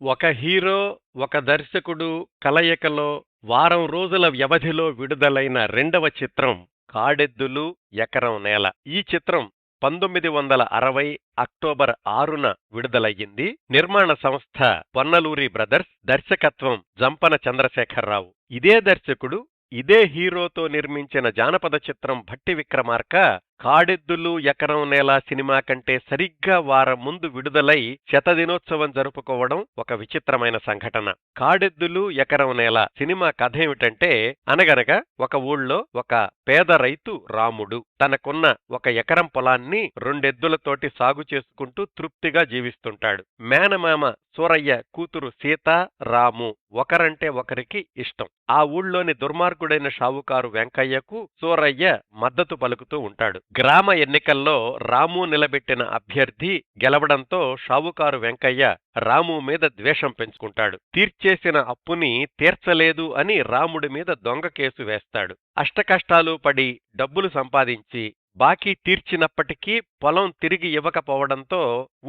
ఒక హీరో, ఒక దర్శకుడు కలయికలో వారం రోజుల వ్యవధిలో విడుదలైన రెండవ చిత్రం 'కాడెద్దులు ఎకరం నేల'. ఈ చిత్రం 1960 అక్టోబర్ 6న విడుదలయ్యింది. నిర్మాణ సంస్థ పొన్నలూరి బ్రదర్స్, దర్శకత్వం జంపన చంద్రశేఖరరావు. ఇదే దర్శకుడు ఇదే హీరోతో నిర్మించిన జానపద చిత్రం భట్టి విక్రమార్క 'కాడెద్దులు ఎకరం నేల' సినిమా కంటే సరిగ్గా వారం ముందు విడుదలై శతదినోత్సవం జరుపుకోవడం ఒక విచిత్రమైన సంఘటన. 'కాడెద్దులు ఎకరం నేల' సినిమా కథేమిటంటే, అనగనగా ఒక ఊళ్ళో ఒక పేద రైతు రాముడు తనకున్న ఒక ఎకరం పొలాన్ని రెండెద్దులతోటి సాగు చేసుకుంటూ తృప్తిగా జీవిస్తుంటాడు. మేనమామ సూరయ్య కూతురు సీత, రాము ఒకరంటే ఒకరికి ఇష్టం. ఆ ఊళ్ళోని దుర్మార్గుడైన షావుకారు వెంకయ్యకు సూరయ్య మద్దతు పలుకుతూ ఉంటాడు. గ్రామ ఎన్నికల్లో రాము నిలబెట్టిన అభ్యర్థి గెలవడంతో షావుకారు వెంకయ్య రాము మీద ద్వేషం పెంచుకుంటాడు. తీర్చేసిన అప్పుని తీర్చలేదు అని రాముడి మీద దొంగ కేసు వేస్తాడు. అష్టకష్టాలు పడి డబ్బులు సంపాదించి బాకీ తీర్చినప్పటికీ పొలం తిరిగి ఇవ్వకపోవడంతో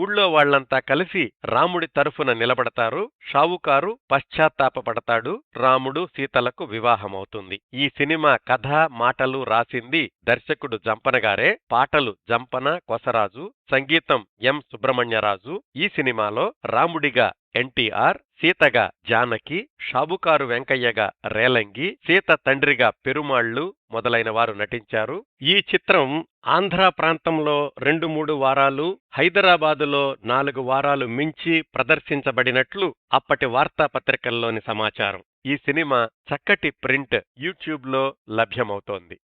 ఊళ్ళో వాళ్లంతా కలిసి రాముడి తరఫున నిలబడతారు. షావుకారు పశ్చాత్తాపపడతాడు. రాముడు సీతలకు వివాహమవుతుంది. ఈ సినిమా కథ, మాటలు రాసింది దర్శకుడు జంపనగారే. పాటలు జంపన, కొసరాజు, సంగీతం ఎం సుబ్రహ్మణ్యరాజు. ఈ సినిమాలో రాముడిగా ఎన్టీఆర్, సీతగా జానకి, షావుకారు వెంకయ్యగా రేలంగి, సీత తండ్రిగా పెరుమాళ్లు మొదలైన వారు నటించారు. ఈ చిత్రం ఆంధ్ర ప్రాంతంలో 2-3 వారాలు, హైదరాబాదులో 4 వారాలు మించి ప్రదర్శించబడినట్లు అప్పటి వార్తాపత్రికల్లోని సమాచారం. ఈ సినిమా చక్కటి ప్రింట్ యూట్యూబ్లో లభ్యమవుతోంది.